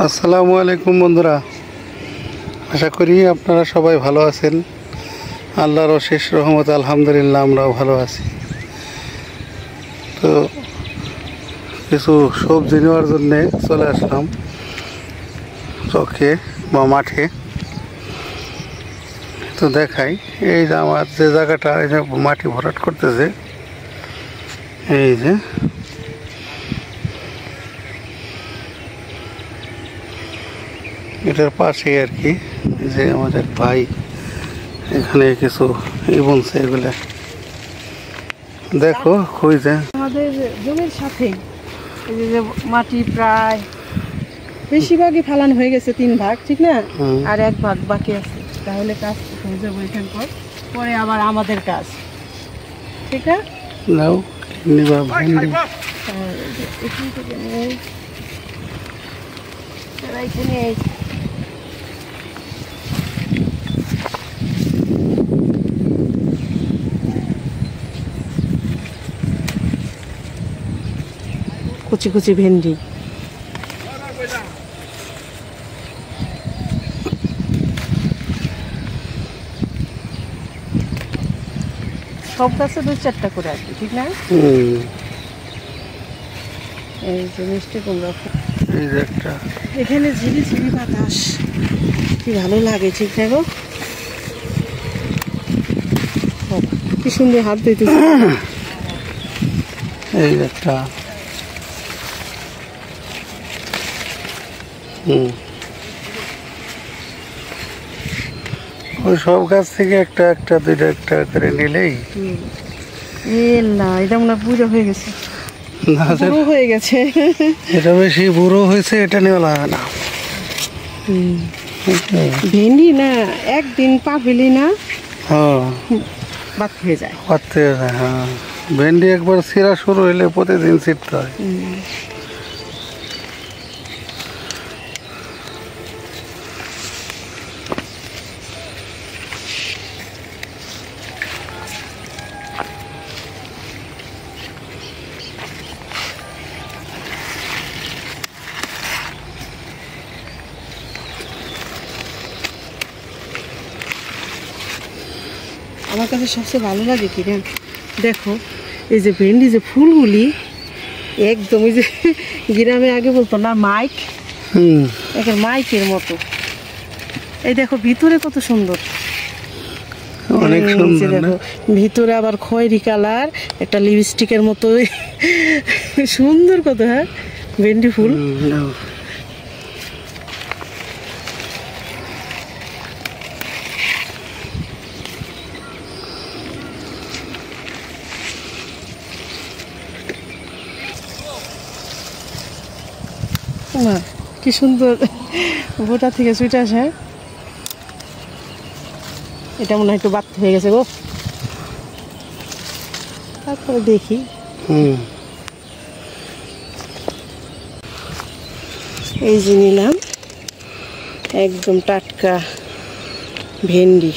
আসসালামু আলাইকুম বন্ধুরা, আশা করি আপনারা সবাই ভালো আছেন। আল্লাহর অশেষ রহমত, আলহামদুলিল্লাহ আমরাও ভালো আছি। তো কিছু সবজি নেওয়ার জন্যে চলে আসলাম চকে বা মাঠে। তো দেখাই, এই যে আমার যে জায়গাটা, এই যে মাটি ভরাট করতেছে, এই যে এটার পাশে আর কি, যে আমাদের ভাই এখানে কিছু বলছে, এগুলা দেখো খুঁজে আমাদের জমির সাথে এই যে মাটি প্রায় বেশিরভাগই ফালানো হয়ে গেছে, 3 ভাগ, ঠিক না? আর 1 ভাগ বাকি আছে। তাহলে কাজ হয়ে যাবে এখানকার, পরে আবার আমাদের কাজ, ঠিক না? নাও নিবা ভেন্ডি। এখান থেকে নেই, এখানে কুচি কুচি ভেন্ডি। সব গাছে 2-4টা করে আর কি, ঠিক না? এই যে মিষ্টি কুমড়া, এই যে একটা, এখানে ঝিরি ঝিরি বাতাস, কি ভালো লাগে, ঠিক না গো? কি সুন্দর হাত দিতেছে। এই একটা, ওই সব গাছ থেকে একটা একটা দুইটা একটা করে নিলেই। না, এটা মনে হয় বুড়ো হয়ে গেছে, বুড়ো হয়ে গেছে। এটা বেশি বুড়ো হয়েছে, এটা নেওয়া লাগবে না। ভেন্ডি না একদিন পা ফেলি না, হ্যাঁ বাদ হয়ে যায়। হ্যাঁ, ভেন্ডি একবার ছিঁড়া শুরু হইলে প্রতিদিন ছিঁড়তে হয়। আমার কাছে সবচেয়ে ভালো লাগে কি না, দেখো এই যে ভেন্ডি যে ফুলগুলি একদম, ওই যে গ্রামে আগে বলতো না মাইক, এখন মাইকের মতো। এই দেখো ভিতরে কত সুন্দর, অনেক সুন্দর। দেখো ভিতরে আবার খয়েরি কালার, একটা লিপস্টিকের মতো সুন্দর কত। হ্যাঁ, ভেন্ডি ফুল। না কি সুন্দর বোটা থেকে সুইট আসে। এটা মনে হয় একটু বাদ হয়ে গেছে গো, তারপরে দেখি। এই যে নিলাম একদম টাটকা ভেন্ডি।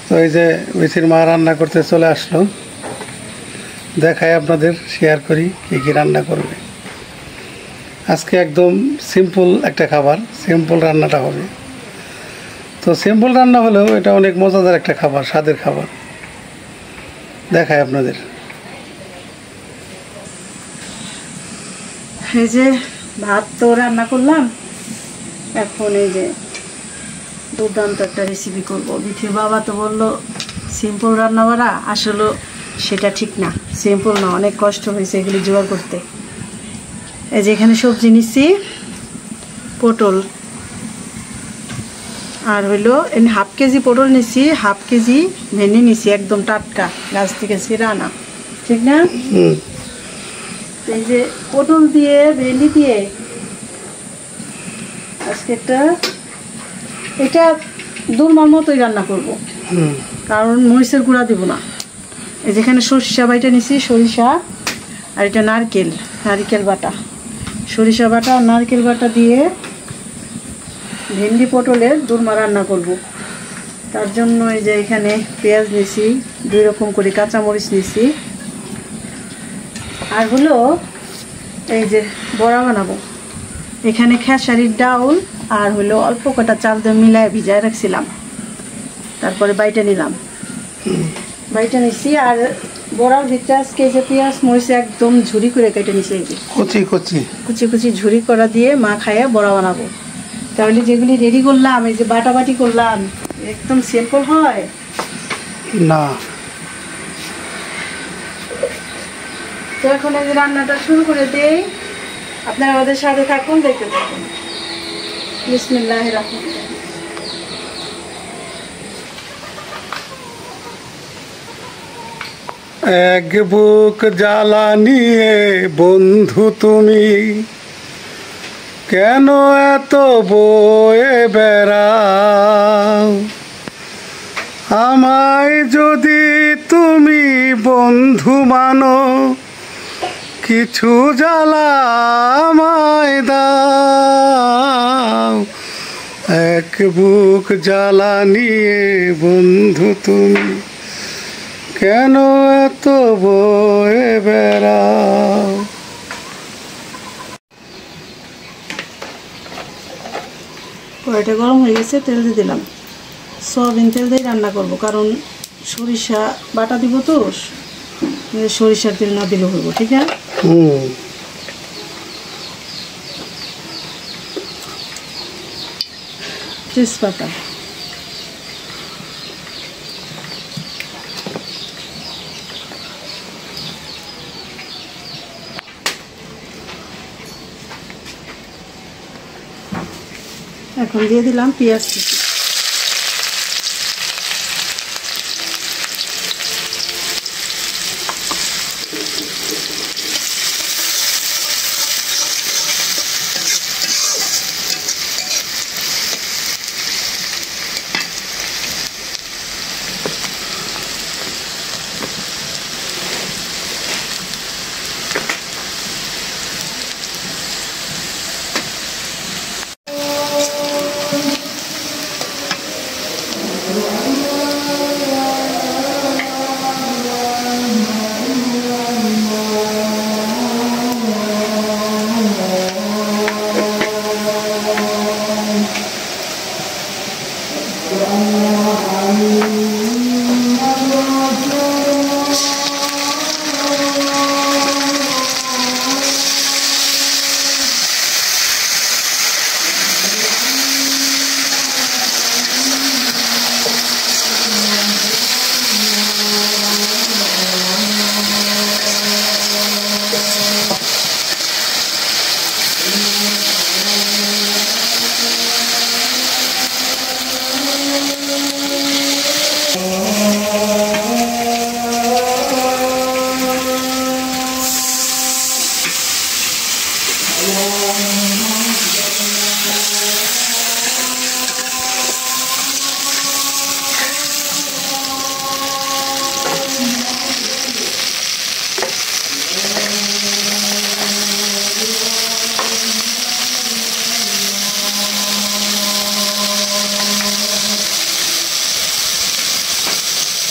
তো এই যে মিছির মা রান্না করতে চলে আসলো, দেখাই আপনাদের, শেয়ার করি কী কী রান্না করবে আজকে। একদম সিম্পল একটা খাবার, সিম্পল রান্নাটা হবে। তো সিম্পল রান্না হলেও এটা অনেক মজাদার একটা খাবার, স্বাদের খাবার। দেখাই আপনাদের। এই যে ভাত তো রান্না করলাম, এখন এই যে দুর্দান্ত একটা রেসিপি করবো। বিথির বাবা তো বললো সিম্পল রান্না করা, আসলে সেটা ঠিক না, সিম্পল না, অনেক কষ্ট হয়েছে এগুলি জোগাড় করতে। এই যে এখানে সবজি নিচ্ছি, পটল, আর হইলো এনে ½ কেজি পটল নিচ্ছি, ½ কেজি ভেন্ডি নিচ্ছি, একদম টাটকা গাছ থেকে ছিঁড়া আনা, ঠিক না? এই যে পটল দিয়ে ভেন্ডি দিয়ে আজকে এটা দুর্মার মতোই রান্না করব, কারণ মরিচের গুঁড়া দিব না। এই যেখানে সরিষা বাইটা নিছি, সরিষা, আর এটা নারকেল বাটা, সরিষা বাটা আর নারকেল বাটা দিয়ে ভেন্ডি পটলের দোরমা রান্না করব। তার জন্য এই যে এখানে পেঁয়াজ নিয়েছি, 2 রকম করে কাঁচামরিচ নিয়েছি, আর হলো এই যে বড়া বানাবো। এখানে খেসারির ডাউল আর হলো অল্প কটা চাল দিয়ে মিলায় ভিজায় রাখছিলাম, তারপরে বাইটা নিলাম, বাইটা নিছি। আর বড়ার ভিতরে আজকে যে পেঁয়াজ মরিচ একদম ঝুরি করে কেটে নিছি, এই যে কুচি কুচি কুচি কুচি ঝুরি করা দিয়ে মা খাইয়া বড়া বানাবো। তাহলে যেগুলি রেডি করলাম, এই যে বাটাবাটি করলাম, একদম সিম্পল হয় না। তো এখন এই যে রান্নাটা শুরু করে দেই, আপনারা আমাদের সাথে থাকুন, দেখতে থাকুন। বিসমিল্লাহির রহমানির রহিম। এক বুক জ্বালা নিয়ে বন্ধু তুমি কেন এত বয়ে বেড়াও, আমায় যদি তুমি বন্ধু মানো কিছু জ্বালা আমায় দাও। এক বুক জ্বালা নিয়ে বন্ধু তুমি কেন এত বয়ে বেড়াও। কড়াইটা গরম হয়ে গেছে, তেল দিয়ে দিলাম। সয়াবিন তেল দিয়ে রান্না করব, কারণ সরিষা বাটা দিব তো, সরিষার তেল না দিলে হইব, ঠিক আছে। তেজপাতা, এখন দিয়ে দিলাম পেঁয়াজ কুচি।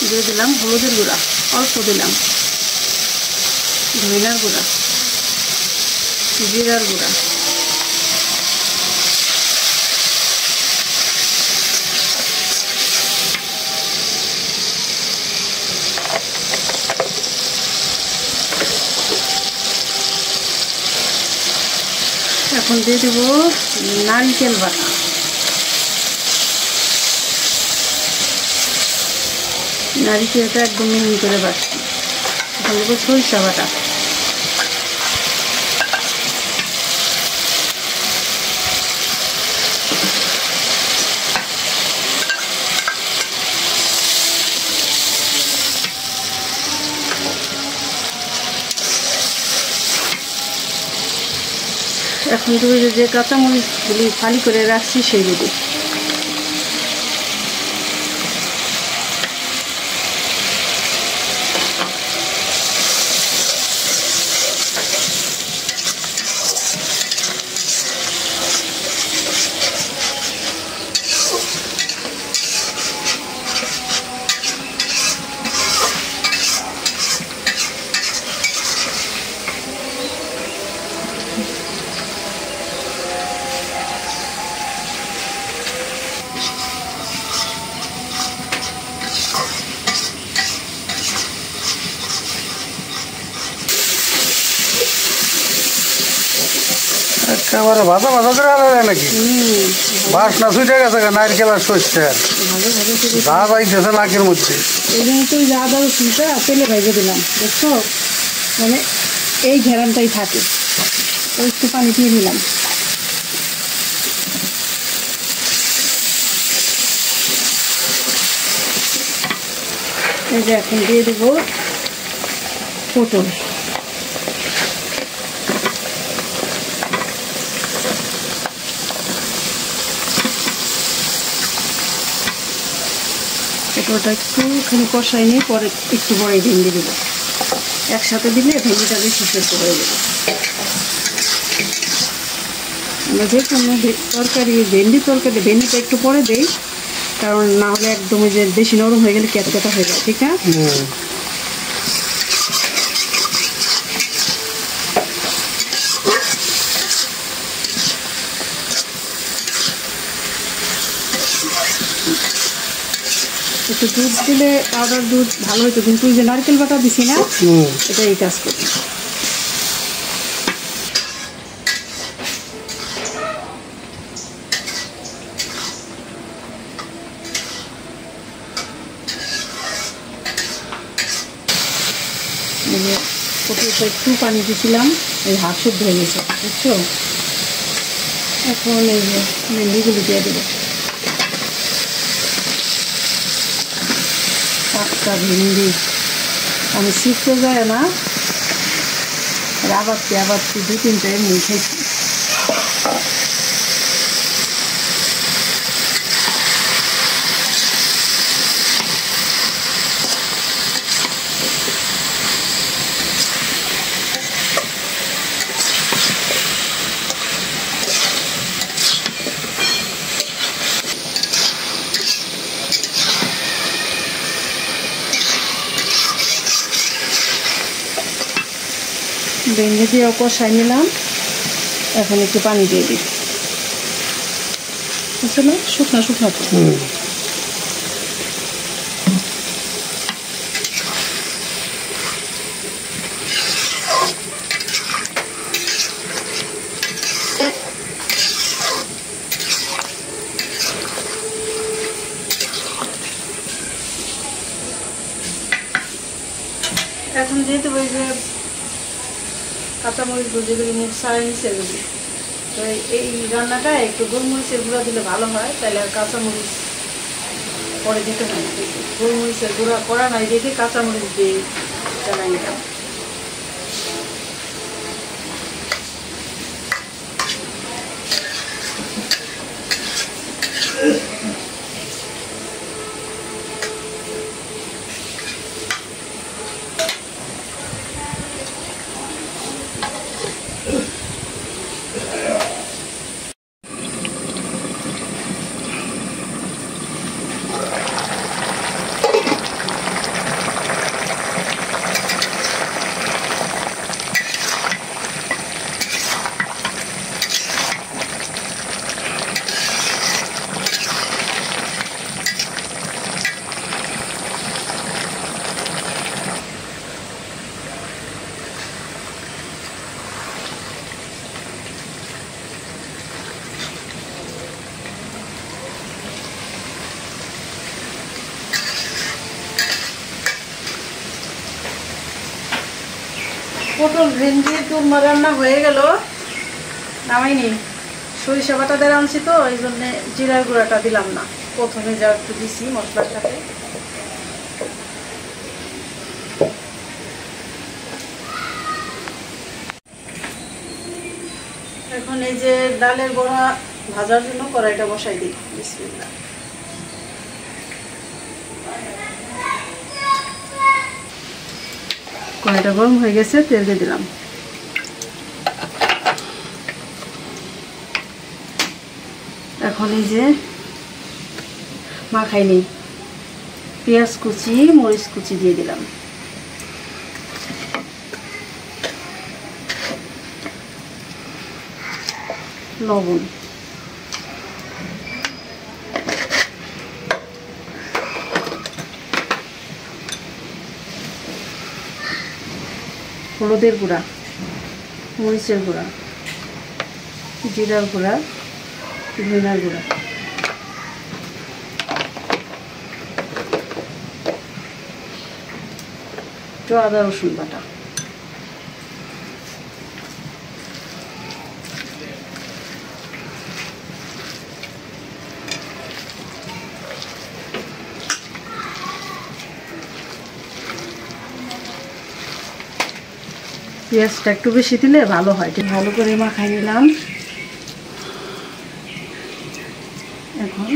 দিয়ে দিলাম হলুদের গুঁড়া, অল্প দিলাম ধনিয়ার গুঁড়া, জিরার গুঁড়া, এখন দিয়ে দেব নারকেল বাটা, নারকেলটা একদম মিহি করে বাটছি। এখন দেবো সরিষা বাটা, এখন তুমি যে কাঁচামরিচগুলি ফালি করে রাখছি সেইগুলি একেবারে ভাজা ভাজা করে আলা যায় নাকি? বাসনা ছুটে গেছে নারকেল আর সরষে ভালো ভালো করে যা যাইতেছে নাকের মধ্যে। এই জন্য তো ওই আদা রসুনটা তেলে ভেজে দিলাম, দেখছো, মানে এই ঘেরানটাই থাকে। তো একটু পানি দিয়ে নিলাম। এই যে এখন দিয়ে দেবো পটল। পটলটা একটুখানি কষাই নিয়ে পরে একটু বড়াই ভেঙে দেবো। একসাথে দিলে ভেঙেটা বেশি সেদ্ধ হয়ে যাবে। আমরা যে কোনো তরকারি, ভেন্ডিটা একটু পরে দেই, কারণ না হলে একদম যে বেশি নরম হয়ে গেলে ক্যাটকেটা হয়ে যায়, ঠিক আছে? একটু দুধ দিলে পাউডার দুধ ভালো হতো, কিন্তু ওই যে নারকেল বাটা দিছি না, এটা এই কাজ করি। পটলটা একটু পানি দিয়েছিলাম, এই হাফ সেদ্ধ হয়ে গেছে, বুঝছো? এখন এই যে ভেন্ডিগুলো দিয়ে দেবো। টাটকা ভেন্ডি আমি শিখতে যায় না, আবার 2-3টা এমনি খাইছি। ভেঙে দিয়ে কষাই নিলাম। এখন একটু পানি দিয়ে দিই, বুঝছো না? শুকনো শুকনো তো। এখন যেহেতু ওই যে কাঁচামরিচ যেগুলি মুখ ছাড়াই নিচে এগুলি, তো এই রান্নাটা একটু গোলমরিচের গুঁড়া দিলে ভালো হয়, তাহলে আর কাঁচামরিচ পরে দিতে হয় না। গোলমরিচের গুঁড়া করা নাই দেখে কাঁচামরিচ দিয়ে চালাই নিলাম। পটল ভেন্ডি চুরমা রান্না হয়ে গেল, নামাইনি। সরিষা বাটা দিয়ে আনছি তো, এই জন্যে জিরার গুঁড়াটা দিলাম না, প্রথমে যা একটু দিছি মশলার সাথে। এখন এই যে ডালের বড়া ভাজার জন্য কড়াইটা বসাই দিই। বিসমিল্লাহ। কড়াইটা গরম হয়ে গেছে, তেল দিয়ে দিলাম। এখন এই যে মাখাই নিই, পেঁয়াজ কুচি, মরিচ কুচি দিয়ে দিলাম। লবণ, হলুদের গুঁড়া, মরিচের গুঁড়া, জিরার গুঁড়া, ধনিয়ার গুঁড়া, একটু আদা রসুন বাটা, পেঁয়াজটা একটু বেশি দিলে ভালো হয়। ভালো করে মাখাই নিলাম। এখন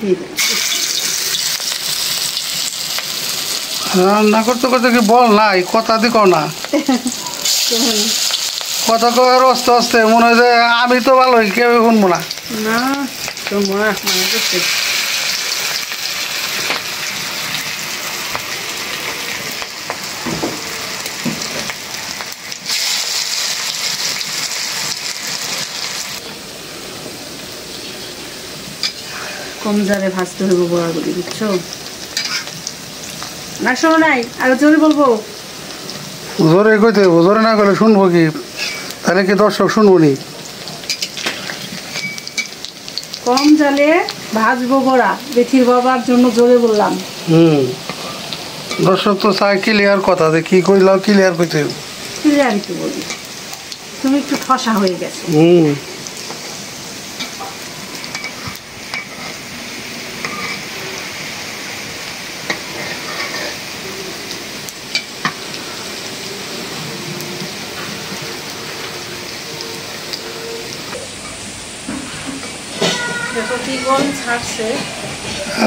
দিয়ে দেব। রান্না করতে করতে কি বল নাই, কথা দিকো না, কথা কয়ে আস্তে আস্তে মনে হয় যে আমি তো ভালোই, কেউ শুনবো না। না তো মনে করছে কম জারে ভাজতে হইব বড়াগুলি, বুঝছো? না শোনো নাই, আর জোরে বলবো। জোরে কইতে হইব, জোরে না করলে শুনবো কি? তাহলে কি দর্শক শুনবো নি? কম জালে ভাজবো বড়া, বেথির বাবার জন্য জোরে বললাম। দর্শক তো চাই ক্লিয়ার কথা, যে কি কইলাম ক্লিয়ার কইতে হইব। ক্লিয়ারই তো বলি, তুমি একটু ঠসা হয়ে গেছো। দেখো কি গরম ছাড়ছে।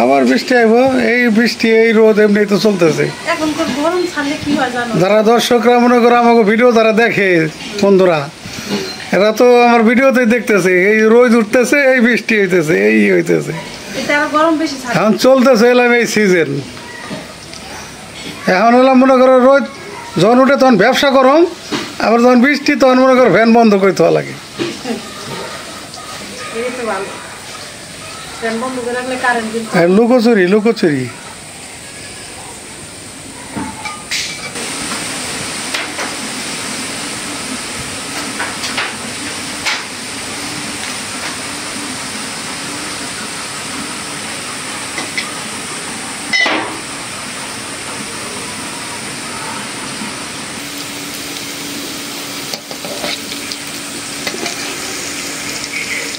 আবার বৃষ্টি আইব, এই বৃষ্টি এই রোদ এমনি তো চলতেছে। এখন তো গরম ছাড়লে কি হয় জানো? যারা দর্শকরা মনে করো আমাকে ভিডিও যারা দেখে বন্ধুরা, এরা তো আমার ভিডিওতে দেখতেছে এই রোদ উঠতেছে, এই বৃষ্টি হইতেছে, এই হইতেছে। এটা আরো গরম বেশি ছাড়ে। এখন চলতেছে এলাম এই সিজন। এখন হলাম মনে করো রোদ যখন উঠে তখন ব্যবসা করম, আবার যখন বৃষ্টি তখন মনে করো ফ্যান বন্ধ করতে লাগে। এই তো ভালো, ফ্যান বন্ধ করে রাখলে কারেন্ট বিল। আর লুকোচুরি লুকোচুরি।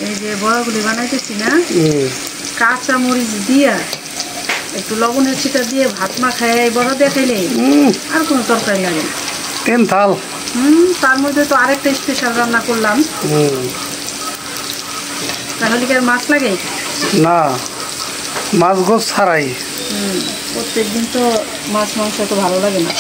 এই যে বড়াগুলি বানাইতেছি না, কাঁচা মরিচ দিয়া একটু লবণের ছিটা দিয়ে ভাত মাখায় এই বড়া দিয়ে খাইলে আর কোনো তরকারি লাগে না। তিন থাল। তার মধ্যে তো আরেকটা স্পেশাল রান্না করলাম। তাহলে কি আর মাছ লাগে? না, মাছ গোছ ছাড়াই। প্রত্যেকদিন তো মাছ মাংস তো ভালো লাগে না।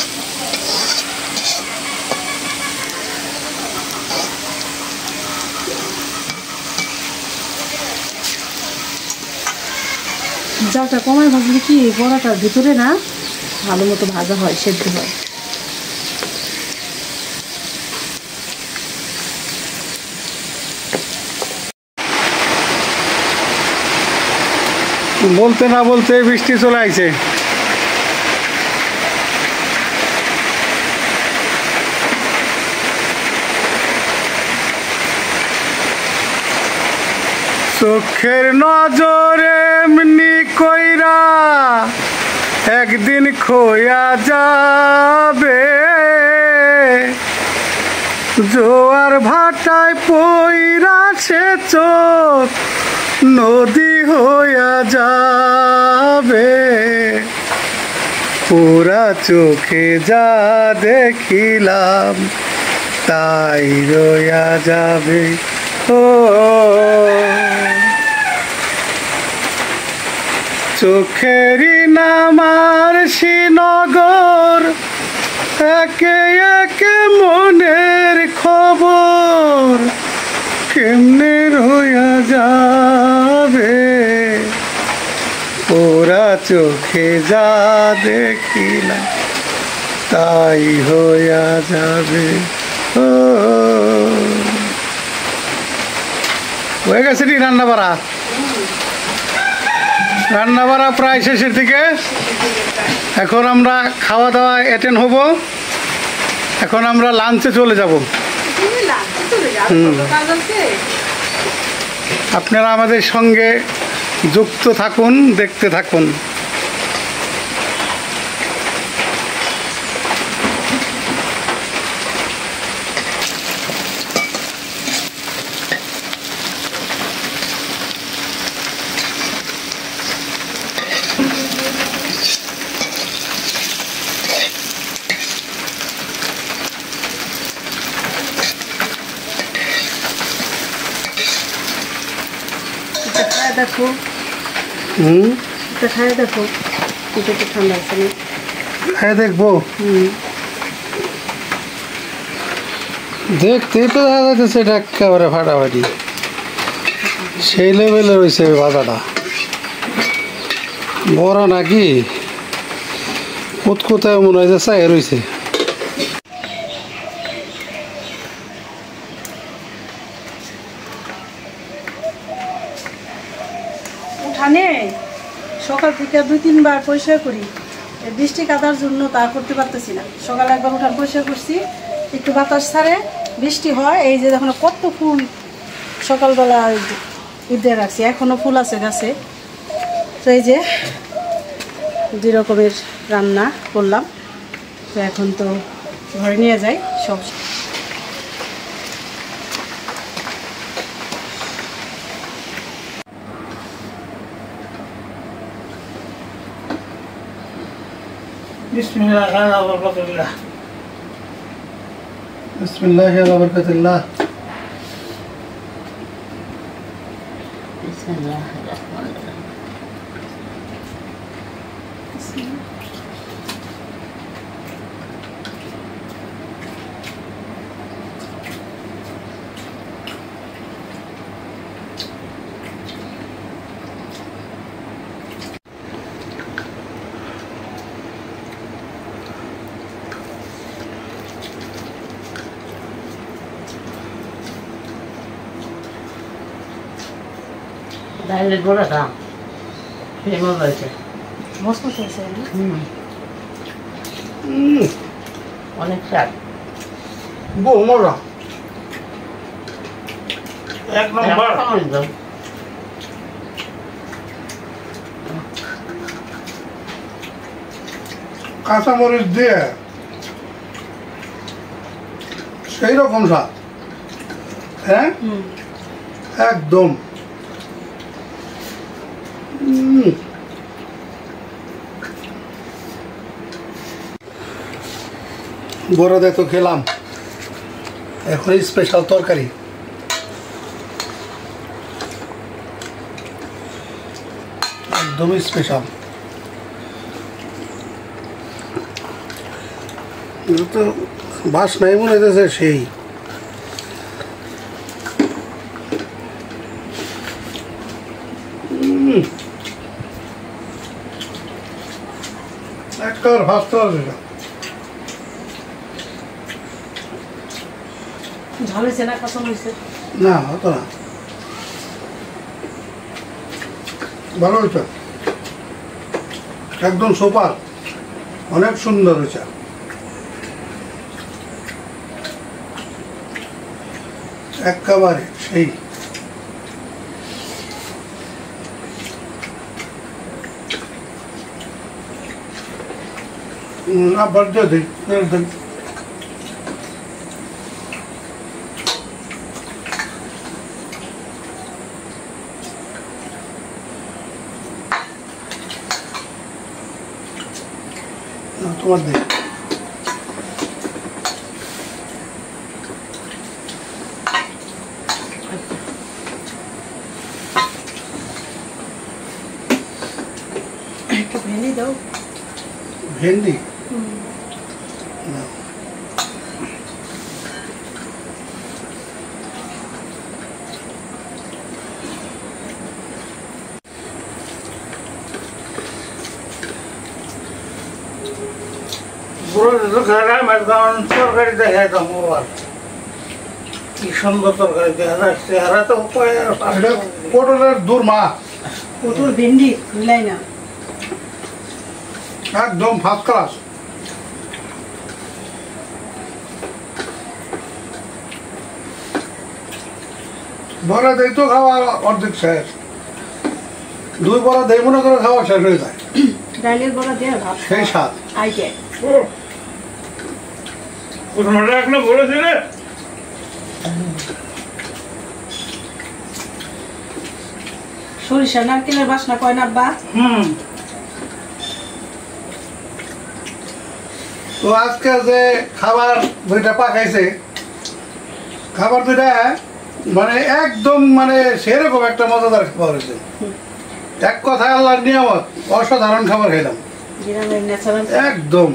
জালটা কমায় ভাজলে কি বড়াটার ভিতরে না ভালো মতো ভাজা হয়, সেদ্ধ হয়। বলতে না বলতে বৃষ্টি চলে আইছে। চোখের নজরে এমনি কইরা একদিন খোয়া যাবে, জোয়ার ভাটায় পইরা সে চোখ নদী হইয়া যাবে, পুরা চোখে যা দেখিলাম তাই রইয়া যাবে। ও চোখেরই নামার শ্রীনগর, একে একে মনের খবর কেমনে রইয়া যাবে, ওরা চোখে যা দেখিলাম তাই হইয়া যাবে। ও হয়ে গেছে নি রান্না বাড়া? রান্না বাড়া প্রায় শেষের দিকে। এখন আমরা খাওয়া দাওয়া অ্যাটেন্ড হব। এখন আমরা লাঞ্চে চলে যাব। তুমি লাঞ্চে চলে যাও, কত কাজ আছে। আপনারা আমাদের সঙ্গে যুক্ত থাকুন, দেখতে থাকুন। এটা খায় দেখো, এটা খায় দেখো, এটা একটু ঠান্ডা আছে না। হ্যাঁ দেখবো, দেখতেই তো দেখা যাচ্ছে এটা একেবারে ফাটাফাটি, সেই লেভেলে রয়েছে ভাজাটা। বড় নাকি কোথায় মনে হয় যে চাই রয়েছে। উঠানে সকাল থেকে 2-3 বার পরিষ্কার করি, এই বৃষ্টি কাদার জন্য তা করতে পারতেছি না। সকালে একবার উঠান পরিষ্কার করছি, একটু বাতাস ছাড়ে, বৃষ্টি হয়। এই যে দেখুন কত ফুল সকালবেলা ঈদে রাখছি, এখনও ফুল আছে গাছে। তো এই যে 2 রকমের রান্না করলাম। তো এখন তো ঘরে নিয়ে যাই সব। বিসমিল্লাহ বিসমিল্লাহি ওয়া বারাকাতুল্লাহ। ডাইলের গোড়াটা ফেমস হয়েছে, মস্ত হয়েছে না? অনেক স্বাদ, বহু মজা, এক নম্বর। একদম কাঁচামরিচ দিয়ে সেই রকম স্বাদ, হ্যাঁ একদম। বড়দের তো খেলাম, এখন স্পেশাল তরকারি। একদমই স্পেশাল। তো বাস নাই মনে হইতেছে সেই। একবার ভাবতে হবে না। ঝাল হয়েছে না কাঁচা হয়েছে? না হতো না, ভালো হয়েছে, একদম সুপার, অনেক সুন্দর হয়েছে। একেবারে সেই। আবার দিয়ে দিই। তোমার দিই। একটু ভেন্ডি দাও। ভেন্ডি তরকারি দেখায় তো মোবাইল, কি সুন্দর তরকারি দেখা যায়। চেহারা তো পটলের দুর্মা, পটল ভেন্ডি মিলাই না, একদম ফার্স্ট ক্লাস। বড়া দেই তো খাওয়া অর্ধেক শেষ, 2 বড়া দেই মনে করে খাওয়া শেষ হয়ে যায়, ডালের বড়া দিয়ে ভাত সেই স্বাদ। আইডিয়া। এখনো বলেছিলে সরিষা নারকেলের বাসনা কয় না আব্বা? তো আজকে যে খাবার দুইটা পাকাইছে, খাবার দুইটা মানে একদম মানে সেরকম একটা মজাদার খাবার হয়েছে। এক কথায় আল্লাহর নিয়ামত, অসাধারণ খাবার খেলাম, গ্রামের ন্যাচারাল। একদম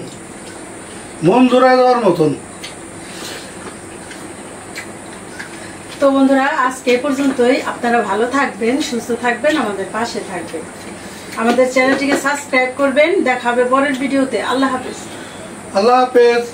মন জোড়ায় দেওয়ার মতন। তো বন্ধুরা আজকে এ পর্যন্তই। আপনারা ভালো থাকবেন, সুস্থ থাকবেন, আমাদের পাশে থাকবেন, আমাদের চ্যানেলটিকে সাবস্ক্রাইব করবেন। দেখা হবে পরের ভিডিওতে। আল্লাহ হাফেজ। আল্লাহ হাফেজ।